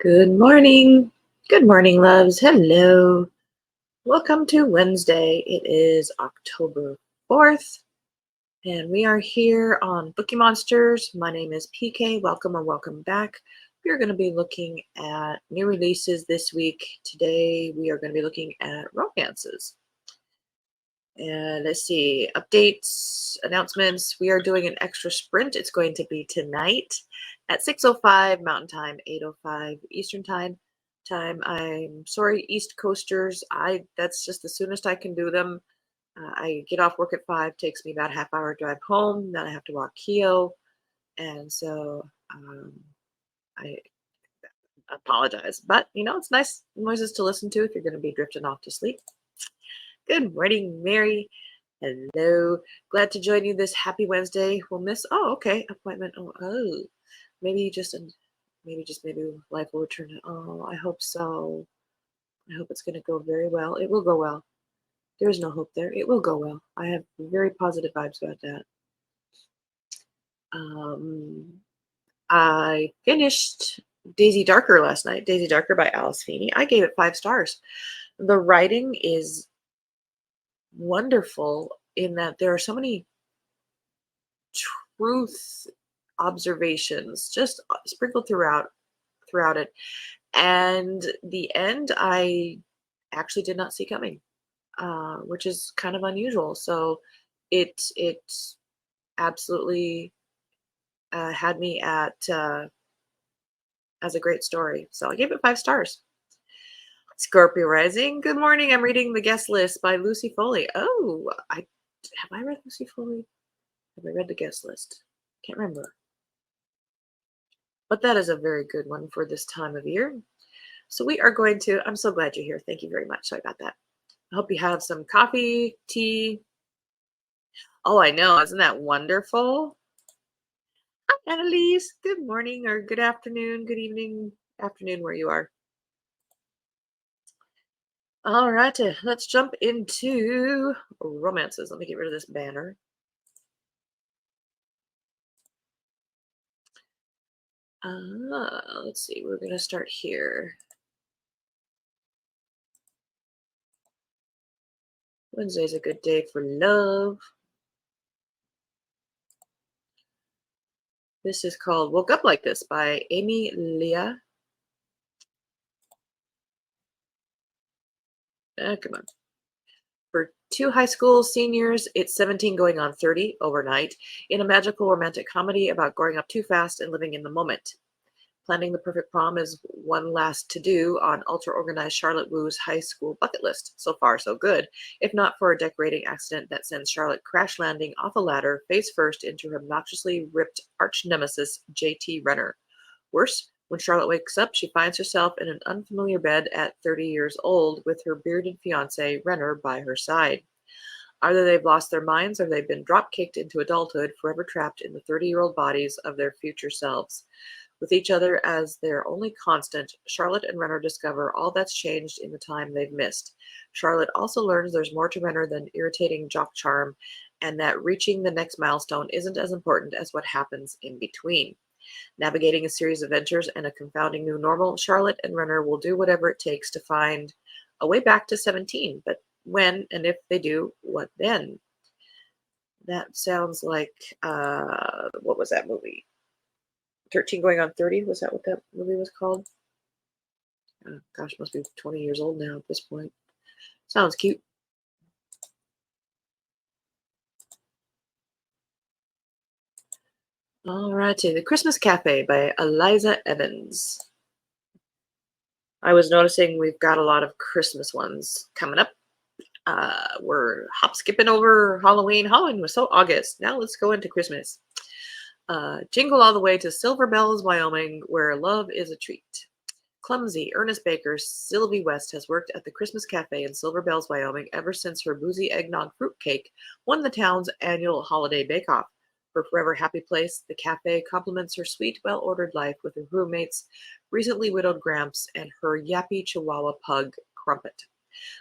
Good morning. Good morning, loves. Hello. Welcome to Wednesday. It is October 4th, and we are here on Bookeemonsters. My name is PK. Welcome or welcome back. We are going to be looking at new releases this week. Today, we are going to be looking at romances. And let's see, updates, announcements. We are doing an extra sprint. It's going to be tonight at 6:05 Mountain Time, 8:05 Eastern Time. I'm sorry, East Coasters. That's just the soonest I can do them. I get off work at 5. Takes me about a half hour drive home. Then I have to walk Keo, and so I apologize. But it's nice noises to listen to if you're going to be drifting off to sleep. Good morning, Mary. Hello. Glad to join you this happy Wednesday. We'll miss. Oh, okay. Appointment. Oh. Maybe maybe life will return. Oh, I hope so. I hope it's going to go very well. It will go well. There is no hope there. It will go well. I have very positive vibes about that. I finished Daisy Darker last night. Daisy Darker by Alice Feeney. I gave it 5 stars. The writing is wonderful in that there are so many truth observations just sprinkled throughout it, and the end I actually did not see coming, which is kind of unusual. So it absolutely had me at as a great story, so I gave it 5 stars. Scorpio rising, good morning. I'm reading The Guest List by Lucy Foley. Oh, have I read Lucy Foley? Have I read The Guest List? Can't remember. But that is a very good one for this time of year. So we are going to, I'm so glad you're here. Thank you very much. Sorry about that. I hope you have some coffee, tea. Oh, I know. Isn't that wonderful? Hi, Annalise. Good morning or good afternoon, good evening, afternoon where you are. All right, let's jump into romances. Let me get rid of this banner. Let's see. We're going to start here. Wednesday's a good day for love. This is called Woke Up Like This by Amy Leah. Come on. For 2 high school seniors, it's 17 going on 30 overnight in a magical romantic comedy about growing up too fast and living in the moment. Planning the perfect prom is one last to-do on ultra-organized Charlotte Wu's high school bucket list. So far, so good, if not for a decorating accident that sends Charlotte crash-landing off a ladder face first into her obnoxiously ripped arch-nemesis, JT Renner. Worse, when Charlotte wakes up, she finds herself in an unfamiliar bed at 30 years old with her bearded fiancé, Renner, by her side. Either they've lost their minds or they've been drop-kicked into adulthood, forever trapped in the 30-year-old bodies of their future selves. With each other as their only constant, Charlotte and Renner discover all that's changed in the time they've missed. Charlotte also learns there's more to Renner than irritating jock charm, and that reaching the next milestone isn't as important as what happens in between. Navigating a series of adventures and a confounding new normal, Charlotte and Renner will do whatever it takes to find a way back to 17. But when and if they do, what then? That sounds like, what was that movie? 13 going on 30? Was that what that movie was called? Gosh, must be 20 years old now at this point. Sounds cute. All righty, The Christmas Cafe by Eliza Evans. I was noticing we've got a lot of Christmas ones coming up. We're hop skipping over Halloween. Halloween was so August. Now let's go into Christmas. Jingle all the way to Silver Bells, Wyoming, where love is a treat. Clumsy Ernest Baker Sylvie West has worked at the Christmas Cafe in Silver Bells, Wyoming ever since her boozy eggnog fruitcake won the town's annual holiday bake-off. Her forever happy place, the cafe complements her sweet, well-ordered life with her roommates, recently widowed Gramps, and her yappy Chihuahua pug, Crumpet.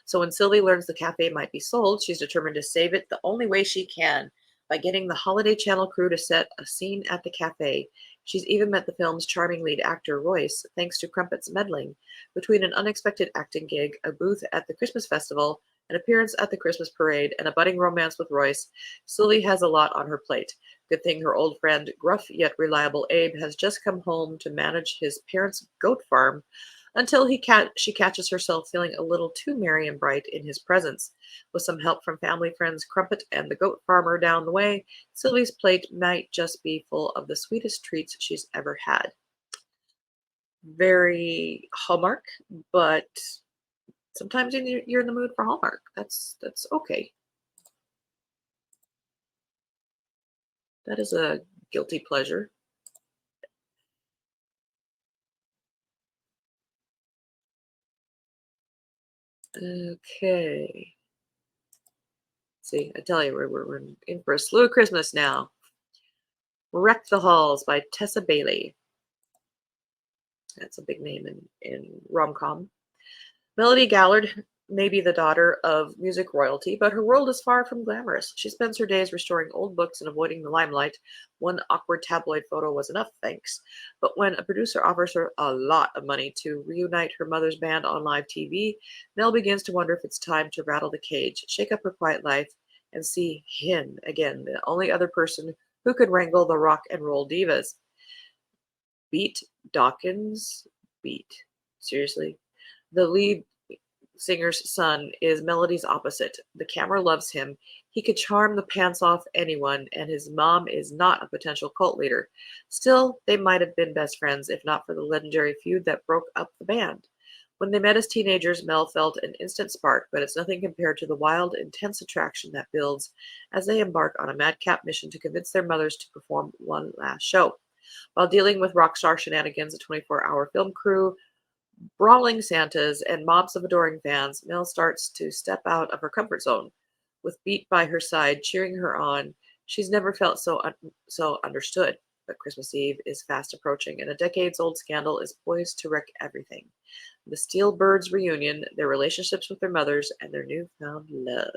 So when Sylvie learns the cafe might be sold, she's determined to save it the only way she can. by getting the Holiday Channel crew to set a scene at the cafe. She's even met the film's charming lead actor, Royce, thanks to Crumpet's meddling. Between an unexpected acting gig, a booth at the Christmas festival, an appearance at the Christmas parade, and a budding romance with Royce, Sylvie has a lot on her plate. Good thing her old friend, gruff yet reliable Abe, has just come home to manage his parents' goat farm until she catches herself feeling a little too merry and bright in his presence. With some help from family friends Crumpet and the goat farmer down the way, Sylvie's plate might just be full of the sweetest treats she's ever had. Very Hallmark, but sometimes you're in the mood for Hallmark. That's okay. That is a guilty pleasure. Okay. See, I tell you, we're in for a slow Christmas now. Wreck the Halls by Tessa Bailey. That's a big name in rom-com. Melody Gallard may be the daughter of music royalty, but her world is far from glamorous. She spends her days restoring old books and avoiding the limelight. One awkward tabloid photo was enough, thanks. But when a producer offers her a lot of money to reunite her mother's band on live TV, Mel begins to wonder if it's time to rattle the cage, shake up her quiet life, and see him again, the only other person who could wrangle the rock and roll divas. Beat Dawkins? Beat. Seriously? The lead singer's son is Melody's opposite. The camera loves him. He could charm the pants off anyone, and his mom is not a potential cult leader. Still, they might have been best friends if not for the legendary feud that broke up the band. When they met as teenagers, Mel felt an instant spark, but it's nothing compared to the wild, intense attraction that builds as they embark on a madcap mission to convince their mothers to perform one last show. While dealing with rock star shenanigans, a 24-hour film crew, brawling Santas, and mobs of adoring fans, Mel starts to step out of her comfort zone. With Beat by her side, cheering her on, she's never felt so understood. But Christmas Eve is fast approaching, and a decades-old scandal is poised to wreck everything. The Steel Birds reunion, their relationships with their mothers, and their newfound love.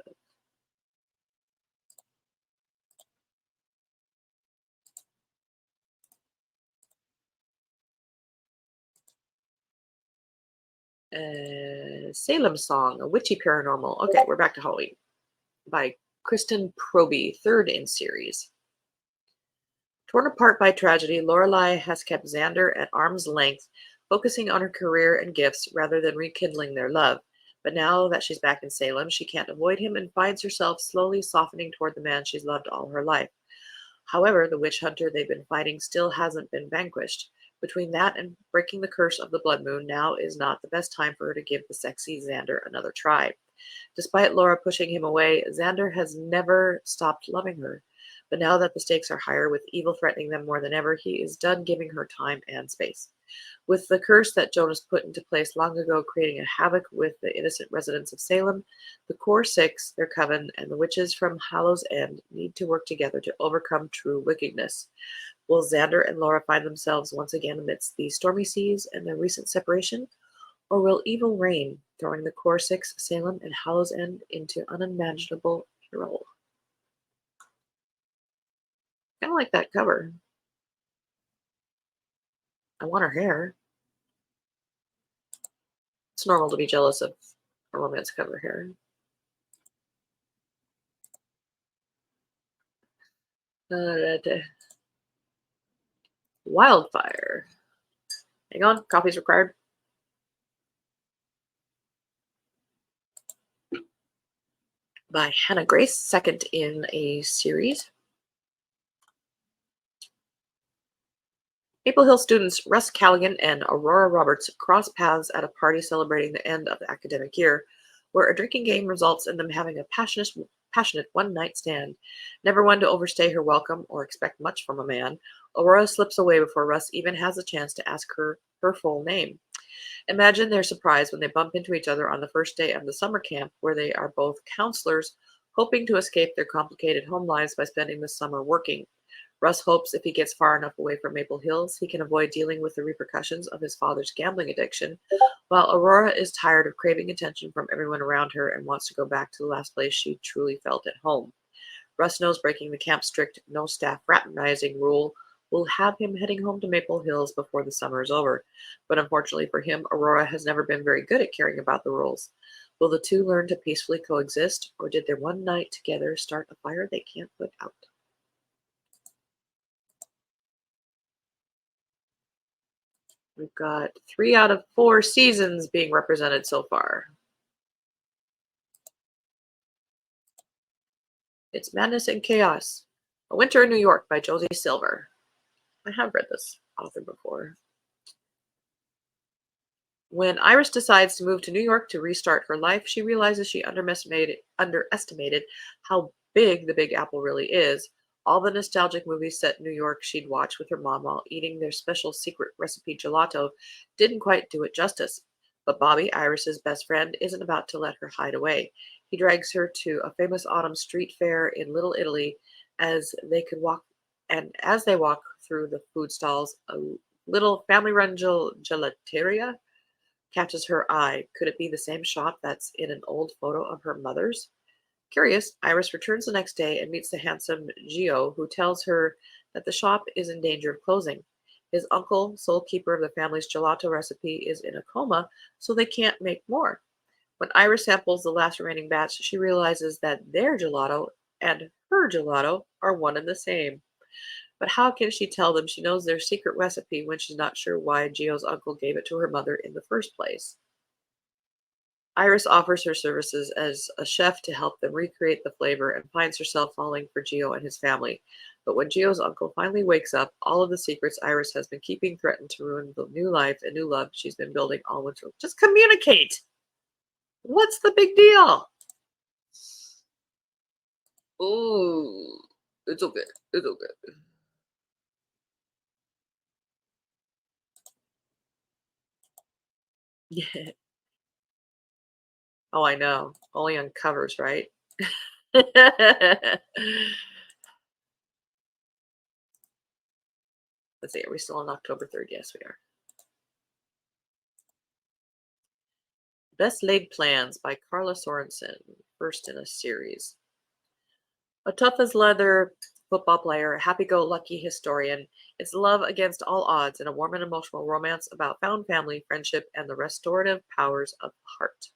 Salem Song, a witchy paranormal. Okay, we're back to Halloween by Kristen Proby, third in series. Torn apart by tragedy, Lorelai has kept Xander at arm's length, focusing on her career and gifts rather than rekindling their love. But now that she's back in Salem, she can't avoid him and finds herself slowly softening toward the man she's loved all her life. However, the witch hunter they've been fighting still hasn't been vanquished. Between that and breaking the curse of the blood moon, now is not the best time for her to give the sexy Xander another try. Despite Laura pushing him away, Xander has never stopped loving her. But now that the stakes are higher, with evil threatening them more than ever, he is done giving her time and space. With the curse that Jonas put into place long ago creating a havoc with the innocent residents of Salem, the Core Six, their coven, and the witches from Hallow's End need to work together to overcome true wickedness. Will Xander and Laura find themselves once again amidst the stormy seas and their recent separation? Or will evil reign, throwing the Core Six, Salem, and Hallow's End into unimaginable peril? Kind of like that cover. I want her hair. It's normal to be jealous of a romance cover hair. Wildfire. Hang on, coffee's required. By Hannah Grace, second in a series. Maple Hill students Russ Callaghan and Aurora Roberts cross paths at a party celebrating the end of the academic year, where a drinking game results in them having a passionate one-night stand. Never one to overstay her welcome or expect much from a man, Aurora slips away before Russ even has a chance to ask her her full name. Imagine their surprise when they bump into each other on the first day of the summer camp, where they are both counselors hoping to escape their complicated home lives by spending the summer working. Russ hopes if he gets far enough away from Maple Hills, he can avoid dealing with the repercussions of his father's gambling addiction, while Aurora is tired of craving attention from everyone around her and wants to go back to the last place she truly felt at home. Russ knows breaking the camp's strict no staff fraternizing rule will have him heading home to Maple Hills before the summer is over. But unfortunately for him, Aurora has never been very good at caring about the rules. Will the two learn to peacefully coexist, or did their one night together start a fire they can't put out? We've got 3 out of 4 seasons being represented so far. It's Madness and Chaos. A Winter in New York by Josie Silver. I have read this author before. When Iris decides to move to New York to restart her life, she realizes she underestimated how big the Big Apple really is. All the nostalgic movies set in New York she'd watch with her mom while eating their special secret recipe gelato didn't quite do it justice. But Bobby, Iris's best friend, isn't about to let her hide away. He drags her to a famous autumn street fair in Little Italy as they could walk and as they walk through the food stalls, a little family-run gelateria catches her eye. Could it be the same shop that's in an old photo of her mother's? Curious, Iris returns the next day and meets the handsome Gio, who tells her that the shop is in danger of closing. His uncle, sole keeper of the family's gelato recipe, is in a coma, so they can't make more. When Iris samples the last remaining batch, she realizes that their gelato and her gelato are one and the same. But how can she tell them she knows their secret recipe when she's not sure why Gio's uncle gave it to her mother in the first place? Iris offers her services as a chef to help them recreate the flavor and finds herself falling for Gio and his family. But when Gio's uncle finally wakes up, all of the secrets Iris has been keeping threaten to ruin the new life and new love she's been building all winter. Just communicate! What's the big deal? Ooh, it's okay. It's okay. Yeah. Oh, I know. Only on covers, right? Let's see. Are we still on October 3rd? Yes, we are. Best Laid Plans by Carla Sorensen, first in a series. A tough as leather football player, a happy-go-lucky historian, it's love against all odds in a warm and emotional romance about found family, friendship, and the restorative powers of the heart.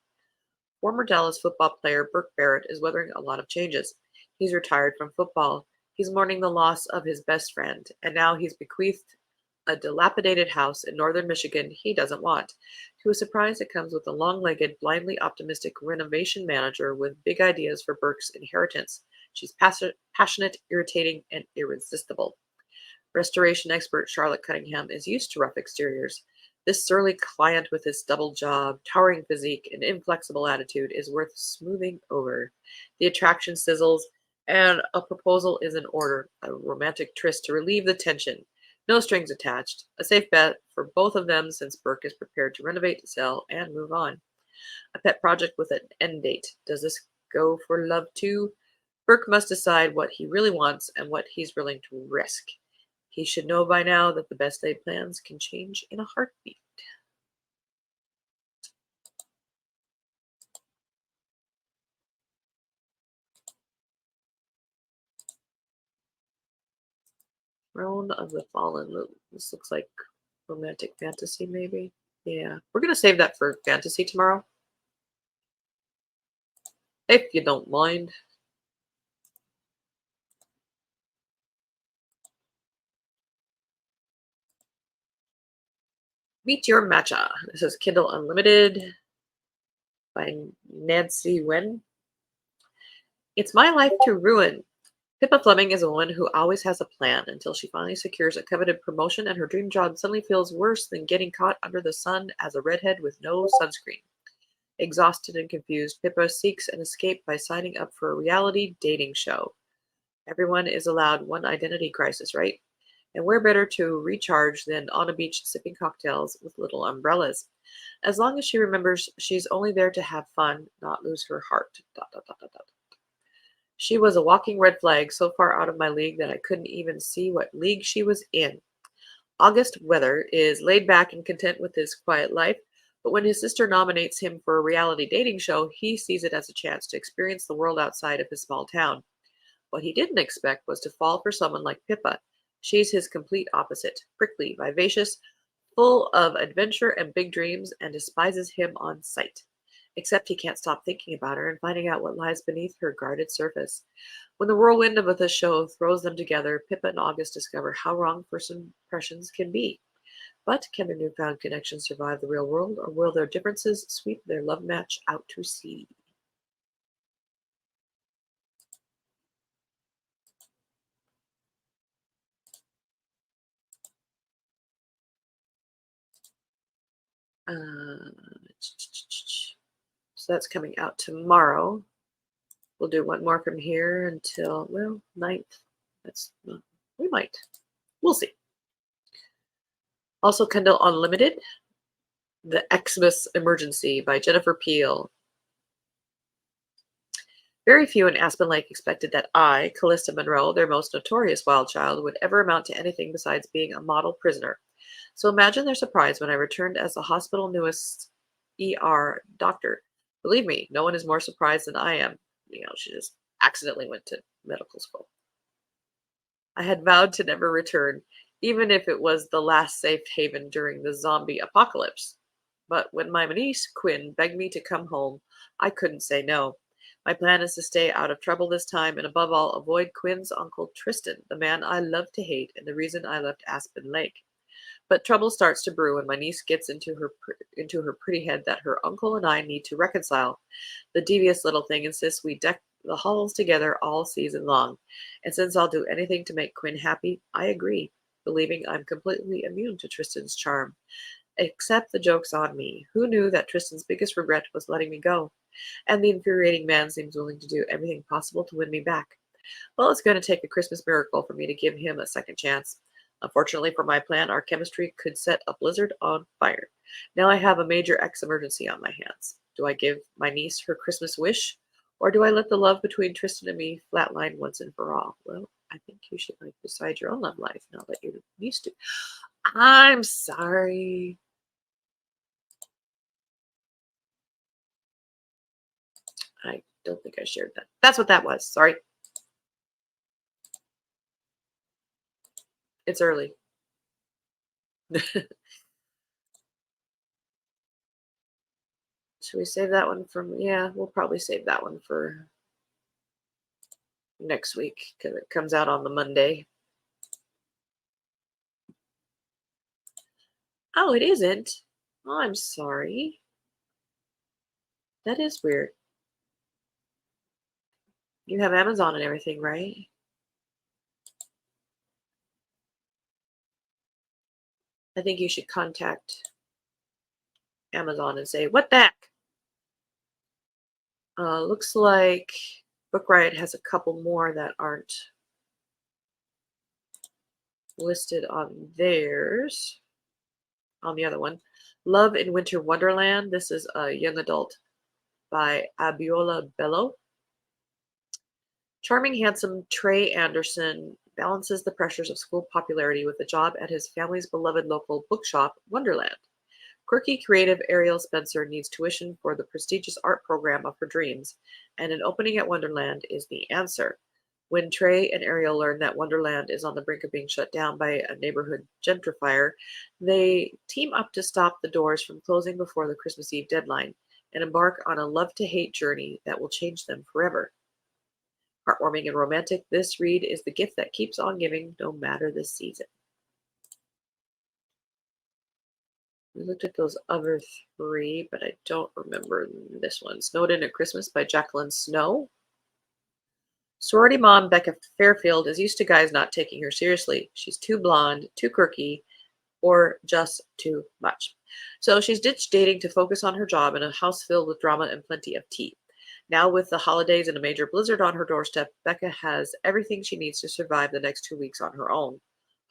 Former Dallas football player Burke Barrett is weathering a lot of changes. He's retired from football. He's mourning the loss of his best friend, and now he's bequeathed a dilapidated house in northern Michigan he doesn't want. To his surprise, it comes with a long-legged, blindly optimistic renovation manager with big ideas for Burke's inheritance. She's passionate, irritating, and irresistible. Restoration expert Charlotte Cunningham is used to rough exteriors. This surly client with his double job, towering physique, and inflexible attitude is worth smoothing over. The attraction sizzles, and a proposal is in order, a romantic tryst to relieve the tension. No strings attached. A safe bet for both of them since Burke is prepared to renovate, sell, and move on. A pet project with an end date. Does this go for love too? Burke must decide what he really wants and what he's willing to risk. He should know by now that the best laid plans can change in a heartbeat. Throne of the Fallen. This looks like romantic fantasy, maybe. Yeah, we're gonna save that for fantasy tomorrow, if you don't mind. Meet Your Matcha. This is Kindle Unlimited by Nancy Wen. It's my life to ruin. Pippa Fleming is a woman who always has a plan until she finally secures a coveted promotion and her dream job suddenly feels worse than getting caught under the sun as a redhead with no sunscreen. Exhausted and confused, Pippa seeks an escape by signing up for a reality dating show. Everyone is allowed one identity crisis, right? And where better to recharge than on a beach sipping cocktails with little umbrellas? As long as she remembers she's only there to have fun, not lose her heart. Dot, dot, dot, dot, dot. She was a walking red flag, so far out of my league that I couldn't even see what league she was in. August Weather is laid back and content with his quiet life, but when his sister nominates him for a reality dating show, he sees it as a chance to experience the world outside of his small town. What he didn't expect was to fall for someone like Pippa. She's his complete opposite, prickly, vivacious, full of adventure and big dreams, and despises him on sight. Except he can't stop thinking about her and finding out what lies beneath her guarded surface. When the whirlwind of the show throws them together, Pippa and August discover how wrong first impressions can be. But can their newfound connection survive the real world, or will their differences sweep their love match out to sea? Uh, so that's coming out tomorrow. We'll do one more from here until, well, ninth. That's, we might. We'll see. Also, Kindle Unlimited, The Xmas Emergency by Jennifer Peel. Very few in Aspen Lake expected that I, Callista Monroe, their most notorious wild child, would ever amount to anything besides being a model prisoner. So imagine their surprise when I returned as the hospital newest ER doctor. Believe me, no one is more surprised than I am. She just accidentally went to medical school. I had vowed to never return, even if it was the last safe haven during the zombie apocalypse. But when my niece, Quinn, begged me to come home, I couldn't say no. My plan is to stay out of trouble this time and, above all, avoid Quinn's uncle Tristan, the man I love to hate and the reason I left Aspen Lake. But trouble starts to brew when my niece gets into her pretty head that her uncle and I need to reconcile. The devious little thing insists we deck the halls together all season long, and since I'll do anything to make Quinn happy, I agree, believing I'm completely immune to Tristan's charm. Except the joke's on me. Who knew that Tristan's biggest regret was letting me go? And the infuriating man seems willing to do everything possible to win me back. Well, it's going to take a Christmas miracle for me to give him a second chance. Unfortunately for my plan, our chemistry could set a blizzard on fire. Now I have a major X emergency on my hands. Do I give my niece her Christmas wish? Or do I let the love between Tristan and me flatline once and for all? Well, I think you should decide your own love life, not let your niece do. I'm sorry. I don't think I shared that. That's what that was. Sorry. It's early. Should we save that one from? Yeah, we'll probably save that one for next week because it comes out on the Monday. Oh, it isn't. Oh, I'm sorry. That is weird. You have Amazon and everything, right? I think you should contact Amazon and say, what the heck? Looks like Book Riot has a couple more that aren't listed on theirs. On the other one, Love in Winter Wonderland. This is a young adult by Abiola Bello. Charming, handsome Trey Anderson balances the pressures of school popularity with a job at his family's beloved local bookshop, Wonderland. Quirky, creative Ariel Spencer needs tuition for the prestigious art program of her dreams, and an opening at Wonderland is the answer. When Trey and Ariel learn that Wonderland is on the brink of being shut down by a neighborhood gentrifier, they team up to stop the doors from closing before the Christmas Eve deadline and embark on a love-to-hate journey that will change them forever. Heartwarming and romantic, this read is the gift that keeps on giving no matter the season. We looked at those other three, but I don't remember this one. Snowed In at Christmas by Jacqueline Snow. Sorority mom Becca Fairfield is used to guys not taking her seriously. She's too blonde, too quirky, or just too much. So she's ditched dating to focus on her job in a house filled with drama and plenty of tea. Now, with the holidays and a major blizzard on her doorstep, Becca has everything she needs to survive the next 2 weeks on her own.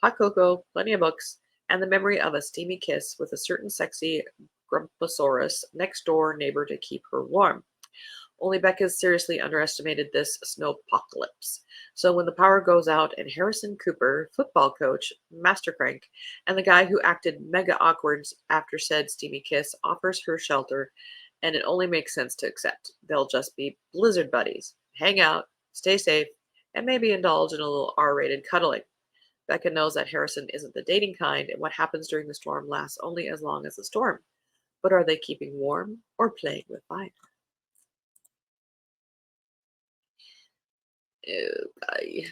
Hot cocoa, plenty of books, and the memory of a steamy kiss with a certain sexy Grumposaurus next door neighbor to keep her warm. Only Becca's seriously underestimated this snowpocalypse. So when the power goes out and Harrison Cooper, football coach, master crank, and the guy who acted mega awkward after said steamy kiss offers her shelter, and it only makes sense to accept. They'll just be blizzard buddies. Hang out, stay safe, and maybe indulge in a little R-rated cuddling. Becca knows that Harrison isn't the dating kind, and what happens during the storm lasts only as long as the storm. But are they keeping warm or playing with fire? Okay.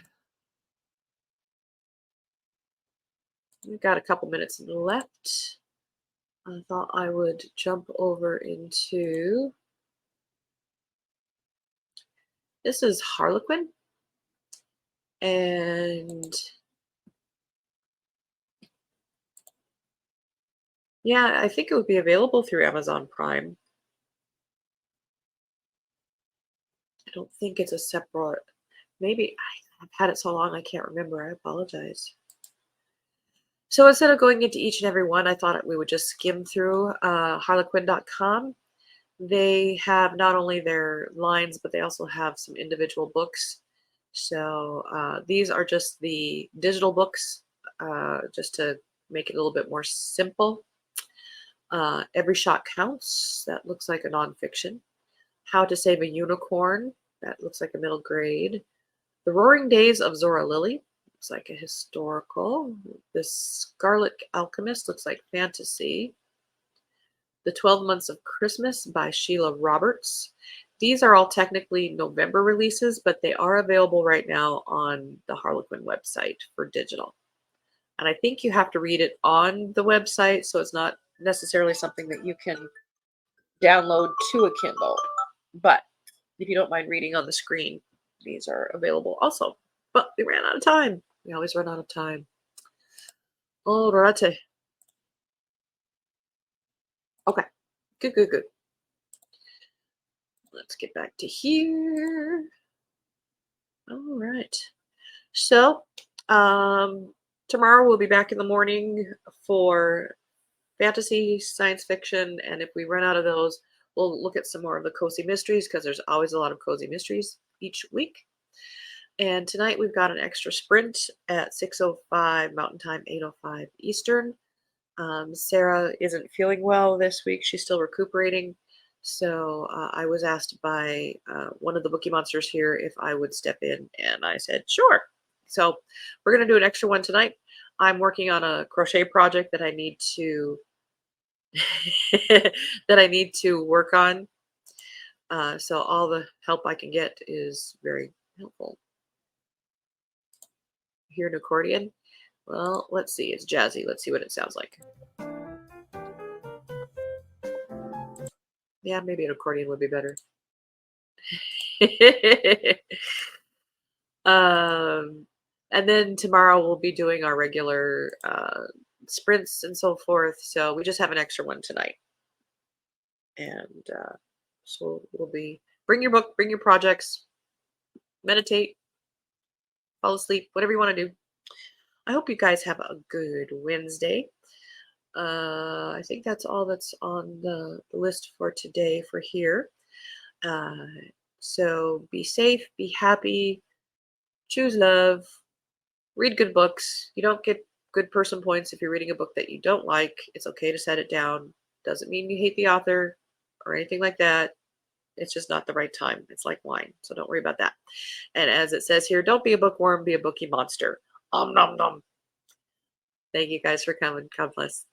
We've got a couple minutes left. I thought I would jump over into this is Harlequin, and yeah, I think it would be available through Amazon Prime. I don't think it's a separate. Maybe I've had it so long I can't remember. I apologize. So instead of going into each and every one, I thought we would just skim through harlequin.com. They have not only their lines, but they also have some individual books. So these are just the digital books, just to make it a little bit more simple. Every Shot Counts, that looks like a nonfiction. How to Save a Unicorn, that looks like a middle grade. The Roaring Days of Zora Lily, looks like a historical. The Scarlet Alchemist looks like fantasy. The 12 Months of Christmas by Sheila Roberts. These are all technically November releases, but they are available right now on the Harlequin website for digital. And I think you have to read it on the website, so it's not necessarily something that you can download to a Kindle. But if you don't mind reading on the screen, these are available also. But we ran out of time. We always run out of time. All right. Okay. Good, good, good. Let's get back to here. All right. So, tomorrow we'll be back in the morning for fantasy, science fiction, and if we run out of those, we'll look at some more of the cozy mysteries because there's always a lot of cozy mysteries each week. And tonight we've got an extra sprint at 6:05 Mountain Time, 8:05 Eastern. Sarah isn't feeling well this week. She's still recuperating. So I was asked by one of the Bookie Monsters here if I would step in, and I said, sure. So we're going to do an extra one tonight. I'm working on a crochet project that I need to that I need to work on. So all the help I can get is very helpful. Hear an accordion? Well, let's see. It's jazzy. Let's see what it sounds like. Yeah, maybe an accordion would be better. um, and then tomorrow we'll be doing our regular sprints and so forth. So we just have an extra one tonight. And so we'll be bring your book, bring your projects, meditate, fall asleep, whatever you want to do. I hope you guys have a good Wednesday. I think that's all that's on the list for today for here. Uh, so be safe, be happy, choose love, read good books. You don't get good person points if you're reading a book that you don't like. It's okay to set it down. Doesn't mean you hate the author or anything like that. It's just not the right time. It's like wine. So don't worry about that. And as it says here, don't be a bookworm, be a bookie monster. Nom nom. Thank you guys for coming. God bless.